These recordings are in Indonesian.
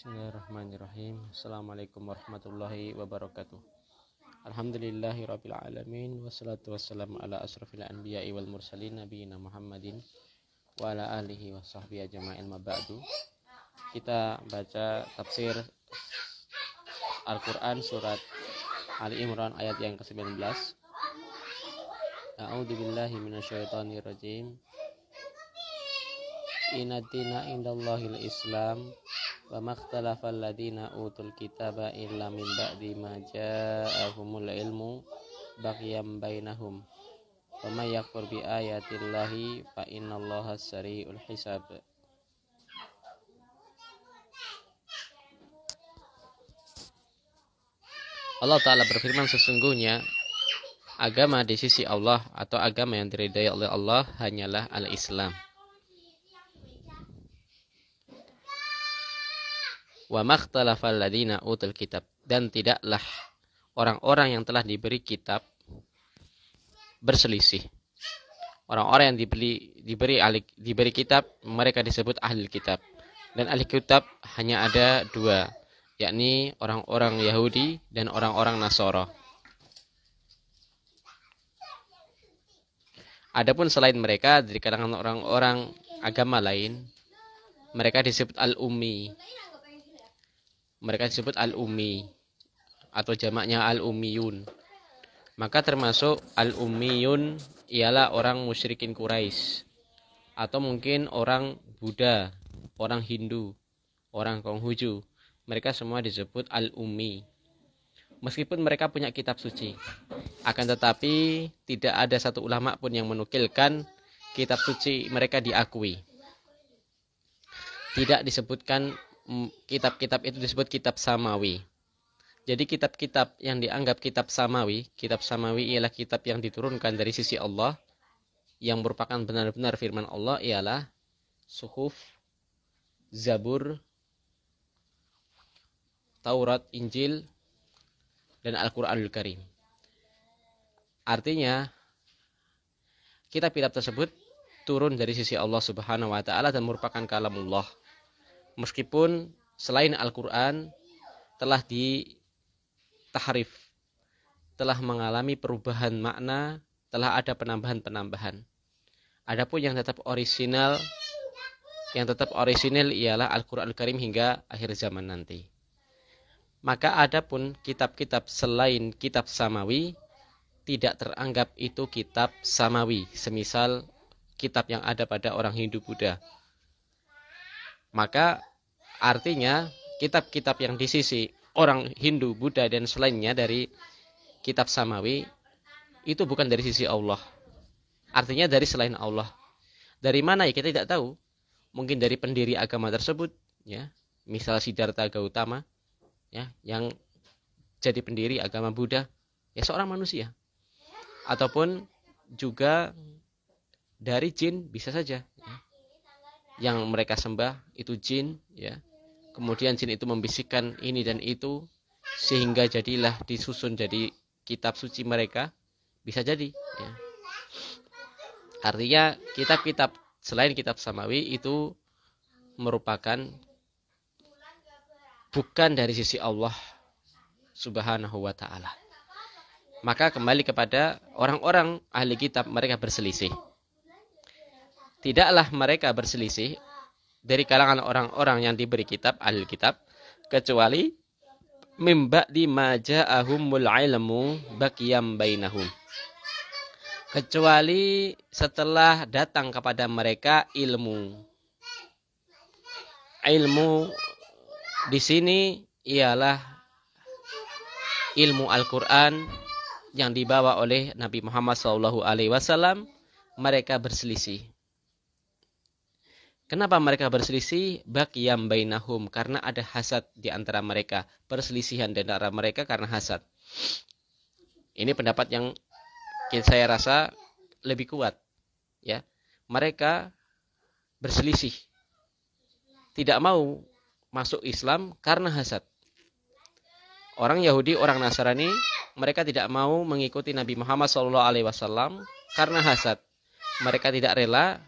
Bismillahirrahmanirrahim. Assalamualaikum warahmatullahi wabarakatuh. Alhamdulillahirabbil alamin wassalatu wassalamu ala asrofil anbiya'i wal mursalin nabiyina Muhammadin wa ala alihi washabbihi ajma'in ma ba'du. Kita baca tafsir Al-Qur'an surat Ali Imran ayat yang ke-19. A'udzubillahi minasyaitonir rajim. Inadina indallahil Islam wa makhtalafal ladina utul kitaba illa min ba'di ma ja'ahumul ilmu baghyan bainahum wa may yakfur bi ayatillahi fa innallaha sari'ul hisab. Allah Ta'ala berfirman, sesungguhnya agama di sisi Allah atau agama yang diridai oleh Allah hanyalah al-Islam. Wa makhtalafal ladina utul kitab, dan tidaklah orang-orang yang telah diberi kitab berselisih. Orang-orang yang diberi kitab, mereka disebut ahli kitab. Dan ahli kitab hanya ada dua, yakni orang-orang Yahudi dan orang-orang Nasara. Adapun selain mereka dari kalangan orang-orang agama lain, mereka disebut al-ummi. Mereka disebut al-ummi atau jamaknya al-ummiyun. Maka termasuk al-ummiyun ialah orang musyrikin Quraisy atau mungkin orang Buddha, orang Hindu, orang Konghucu. Mereka semua disebut al-ummi. Meskipun mereka punya kitab suci, akan tetapi tidak ada satu ulama pun yang menukilkan kitab suci mereka diakui. Tidak disebutkan kitab-kitab itu disebut kitab samawi. Jadi kitab-kitab yang dianggap kitab samawi ialah kitab yang diturunkan dari sisi Allah, yang merupakan benar-benar firman Allah, ialah Suhuf, Zabur, Taurat, Injil, dan Al-Quranul Karim. Artinya kitab-kitab tersebut turun dari sisi Allah Subhanahu wa taala dan merupakan kalamullah. Meskipun selain Al-Quran telah ditahrif, telah mengalami perubahan makna, telah ada penambahan-penambahan. Adapun yang tetap orisinal ialah Al-Quran Al-Karim hingga akhir zaman nanti. Maka adapun kitab-kitab selain kitab samawi tidak teranggap itu kitab samawi, semisal kitab yang ada pada orang Hindu Buddha. Maka artinya kitab-kitab yang di sisi orang Hindu, Buddha dan selainnya dari kitab samawi itu bukan dari sisi Allah. Artinya dari selain Allah. Dari mana ya kita tidak tahu. Mungkin dari pendiri agama tersebut, ya. Misal Siddhartha Gautama, ya, yang jadi pendiri agama Buddha, ya seorang manusia. Ataupun juga dari jin, bisa saja, ya. Yang mereka sembah itu jin, ya. Kemudian jin itu membisikkan ini dan itu sehingga jadilah disusun jadi kitab suci mereka, bisa jadi, ya. Artinya kitab-kitab selain kitab samawi itu merupakan bukan dari sisi Allah Subhanahu wa taala. Maka kembali kepada orang-orang ahli kitab, mereka berselisih. Tidaklah mereka berselisih dari kalangan orang-orang yang diberi kitab, ahli kitab, kecuali mim ba'di ma ja'ahumul ilmu baghyan bainahum. Kecuali setelah datang kepada mereka ilmu. Ilmu di sini ialah ilmu Al-Qur'an yang dibawa oleh Nabi Muhammad SAW. Mereka berselisih. Kenapa mereka berselisih? Baghyan bainahum, karena ada hasad di antara mereka. Perselisihan di antara mereka karena hasad. Ini pendapat yang saya rasa lebih kuat, ya. Mereka berselisih. Tidak mau masuk Islam karena hasad. Orang Yahudi, orang Nasrani, mereka tidak mau mengikuti Nabi Muhammad SAW karena hasad. Mereka tidak rela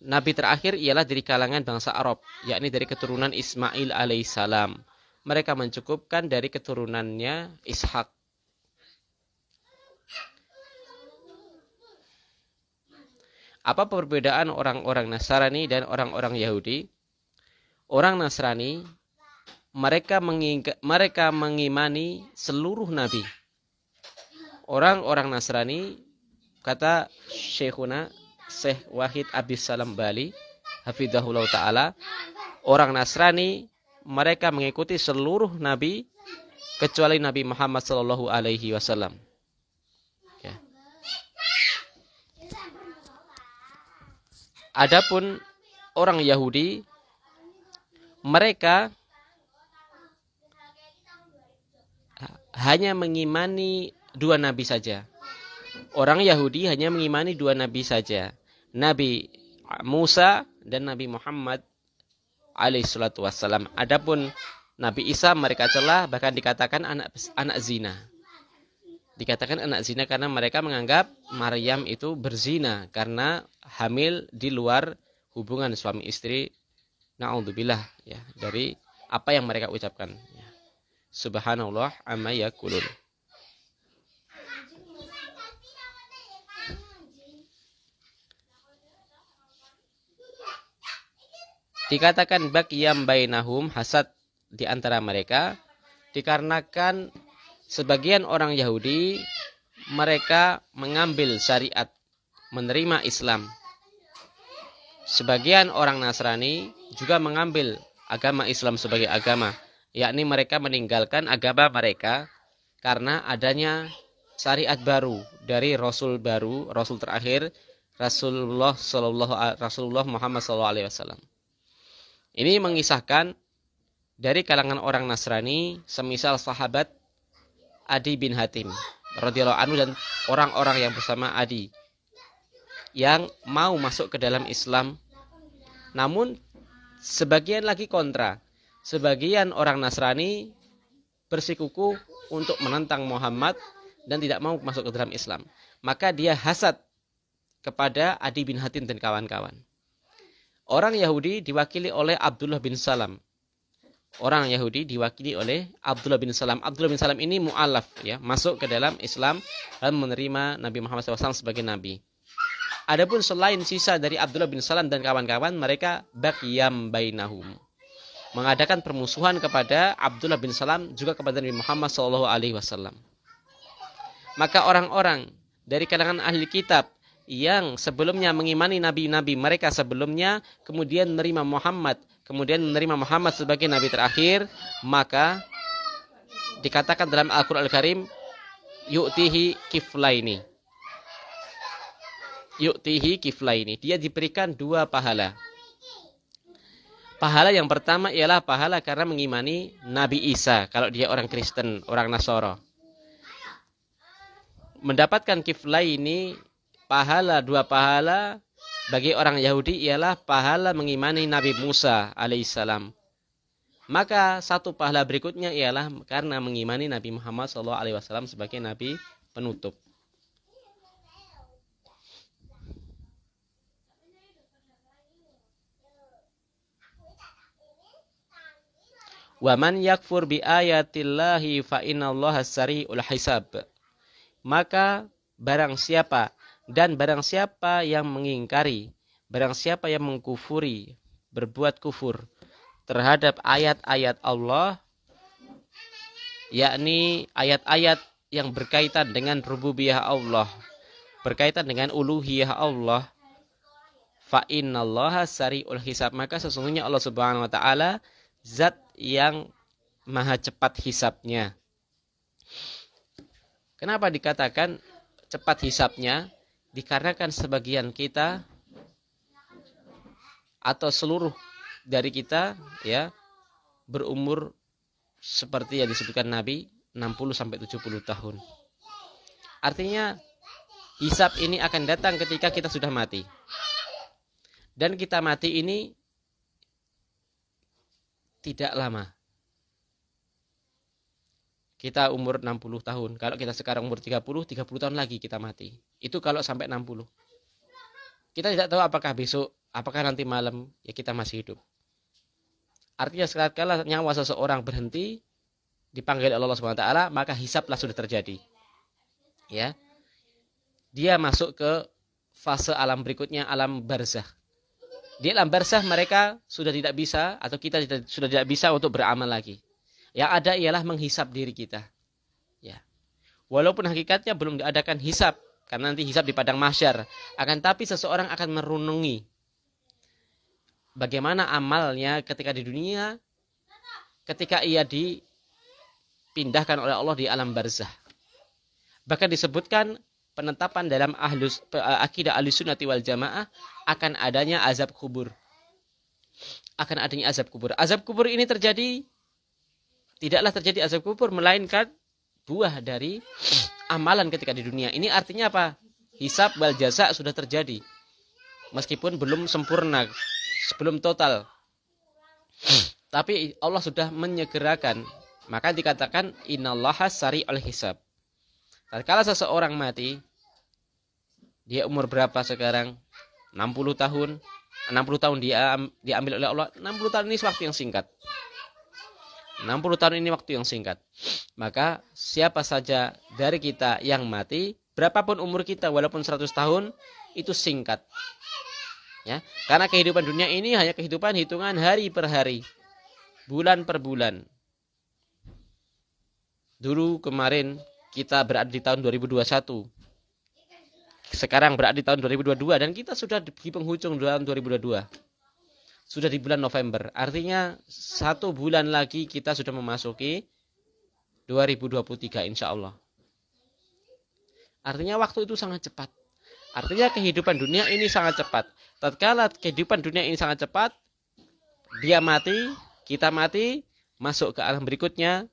nabi terakhir ialah dari kalangan bangsa Arab, yakni dari keturunan Ismail alaihissalam. Mereka mencukupkan dari keturunannya Ishak. Apa perbedaan orang-orang Nasrani dan orang-orang Yahudi? Orang Nasrani, mereka mengimani seluruh nabi. Orang-orang Nasrani, kata Syekhuna Syekh Wahid Abdus Salam Bali, hafizahullah ta'ala, orang Nasrani, mereka mengikuti seluruh nabi kecuali Nabi Muhammad sallallahu alaihi wasallam. Ya. Adapun orang Yahudi, mereka hanya mengimani dua nabi saja. Orang Yahudi hanya mengimani dua nabi saja. Nabi Musa dan Nabi Muhammad alaihissalatu wassalam. Adapun Nabi Isa mereka celah, bahkan dikatakan anak zina. Dikatakan anak zina karena mereka menganggap Maryam itu berzina karena hamil di luar hubungan suami istri. Na'udzubillah, ya, dari apa yang mereka ucapkan. Ya. Subhanallah amma yaqulun. Dikatakan baqiyam bainahum, hasad di antara mereka, dikarenakan sebagian orang Yahudi mereka mengambil syariat, menerima Islam. Sebagian orang Nasrani juga mengambil agama Islam sebagai agama, yakni mereka meninggalkan agama mereka karena adanya syariat baru dari Rasul baru, Rasul terakhir, Rasulullah Muhammad SAW. Ini mengisahkan dari kalangan orang Nasrani, semisal sahabat Adi bin Hatim radhiyallahu anhu dan orang-orang yang bersama Adi yang mau masuk ke dalam Islam. Namun sebagian lagi kontra. Sebagian orang Nasrani bersikukuh untuk menentang Muhammad dan tidak mau masuk ke dalam Islam. Maka dia hasad kepada Adi bin Hatim dan kawan-kawan. Orang Yahudi diwakili oleh Abdullah bin Salam. Orang Yahudi diwakili oleh Abdullah bin Salam. Abdullah bin Salam ini mu'alaf, ya, masuk ke dalam Islam dan menerima Nabi Muhammad SAW sebagai Nabi. Adapun selain sisa dari Abdullah bin Salam dan kawan-kawan, mereka baqiyam bainahum, mengadakan permusuhan kepada Abdullah bin Salam juga kepada Nabi Muhammad SAW. Maka orang-orang dari kalangan ahli kitab yang sebelumnya mengimani nabi-nabi mereka sebelumnya, kemudian menerima Muhammad sebagai nabi terakhir, maka dikatakan dalam Al-Qur'an Al-Karim, yu'tihi kiflaini. Yu'tihi kiflaini. Dia diberikan dua pahala. Pahala yang pertama ialah pahala karena mengimani Nabi Isa, kalau dia orang Kristen, orang Nasara. Mendapatkan kiflaini, pahala, dua pahala bagi orang Yahudi ialah pahala mengimani Nabi Musa alaihissalam. Maka satu pahala berikutnya ialah karena mengimani Nabi Muhammad SAW sebagai Nabi penutup. Wa man yakfur bi ayatillahi fa innallaha sari'ul hisab. Maka barang siapa yang mengingkari, barang siapa yang mengkufuri, berbuat kufur terhadap ayat-ayat Allah, yakni ayat-ayat yang berkaitan dengan rububiyah Allah, berkaitan dengan uluhiyah Allah, fa innallaha sari'ul hisab, maka sesungguhnya Allah Subhanahu wa taala zat yang maha cepat hisabnya. Kenapa dikatakan cepat hisabnya? Dikarenakan sebagian kita atau seluruh dari kita, ya, berumur seperti yang disebutkan Nabi 60-70 tahun. Artinya hisab ini akan datang ketika kita sudah mati. Dan kita mati ini tidak lama. Kita umur 60 tahun. Kalau kita sekarang umur 30 tahun lagi kita mati. Itu kalau sampai 60. Kita tidak tahu apakah besok, apakah nanti malam, ya kita masih hidup. Artinya sekala nyawa seseorang berhenti, dipanggil Allah Subhanahu wa taala, maka hisablah sudah terjadi. Ya. Dia masuk ke fase alam berikutnya, alam barzah. Di alam barzah mereka sudah tidak bisa, atau kita sudah tidak bisa untuk beramal lagi. Yang ada ialah menghisab diri kita. Ya. Walaupun hakikatnya belum diadakan hisab, karena nanti hisab di padang mahsyar. Akan tapi seseorang akan merenungi bagaimana amalnya ketika di dunia, ketika ia dipindahkan oleh Allah di alam barzah. Bahkan disebutkan penetapan dalam akidah Ahlussunnati wal Jamaah akan adanya azab kubur. Akan adanya azab kubur. Azab kubur ini terjadi, tidaklah terjadi azab kubur, melainkan buah dari amalan ketika di dunia. Ini artinya apa? Hisab wal jaza sudah terjadi. Meskipun belum sempurna, sebelum total. Tapi Allah sudah menyegerakan. Maka dikatakan innallaha sari'ul hisab. Kalau seseorang mati, dia umur berapa sekarang? 60 tahun. 60 tahun dia diambil oleh Allah. 60 tahun ini waktu yang singkat. 60 tahun ini waktu yang singkat. Maka siapa saja dari kita yang mati, berapapun umur kita, walaupun 100 tahun, itu singkat. Ya, karena kehidupan dunia ini hanya kehidupan hitungan hari per hari, bulan per bulan. Dulu kemarin kita berada di tahun 2021. Sekarang berada di tahun 2022 dan kita sudah di penghujung tahun 2022. Sudah di bulan November. Artinya 1 bulan lagi kita sudah memasuki 2023 insya Allah. Artinya waktu itu sangat cepat. Artinya kehidupan dunia ini sangat cepat. Tatkala kehidupan dunia ini sangat cepat, dia mati, kita mati, masuk ke alam berikutnya,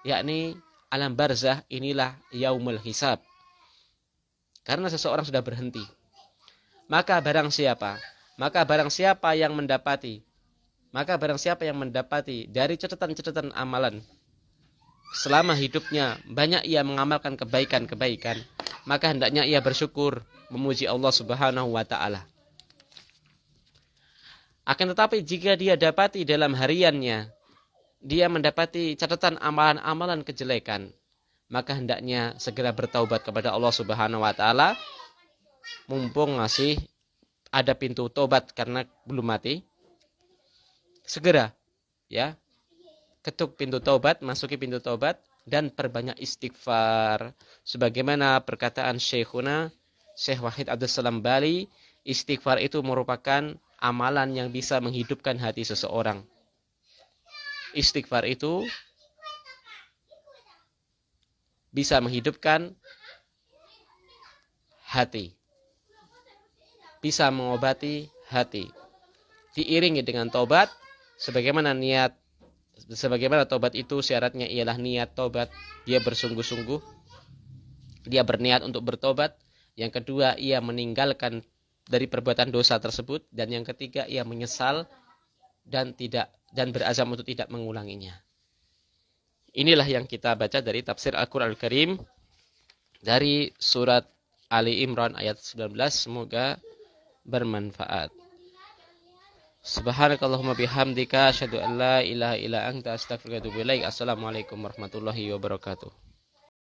yakni alam barzah. Inilah yaumul hisab. Karena seseorang sudah berhenti. Maka barang siapa yang mendapati dari catatan-catatan amalan selama hidupnya banyak ia mengamalkan kebaikan-kebaikan, maka hendaknya ia bersyukur, memuji Allah Subhanahu wa taala. Akan tetapi jika dia dapati dalam hariannya dia mendapati catatan amalan-amalan kejelekan, maka hendaknya segera bertaubat kepada Allah Subhanahu wa taala, mumpung masih ada pintu tobat karena belum mati. Segera ya, ketuk pintu taubat, masuki pintu taubat dan perbanyak istighfar. Sebagaimana perkataan Syekhuna Syekh Wahid Abdul Salam Bali, istighfar itu merupakan amalan yang bisa menghidupkan hati seseorang. Istighfar itu bisa menghidupkan hati, bisa mengobati hati. Diiringi dengan tobat, sebagaimana tobat itu syaratnya ialah niat tobat. Dia bersungguh-sungguh, dia berniat untuk bertobat. Yang kedua, ia meninggalkan dari perbuatan dosa tersebut, dan yang ketiga, ia menyesal dan berazam untuk tidak mengulanginya. Inilah yang kita baca dari tafsir Al-Quran Al-Karim dari surat Ali Imran ayat 19. Semoga bermanfaat. Subhanakallahumma bihamdika asyhadu an la ilaha illa anta astaghfiruka wa atubu ilaik. Assalamualaikum warahmatullahi wabarakatuh.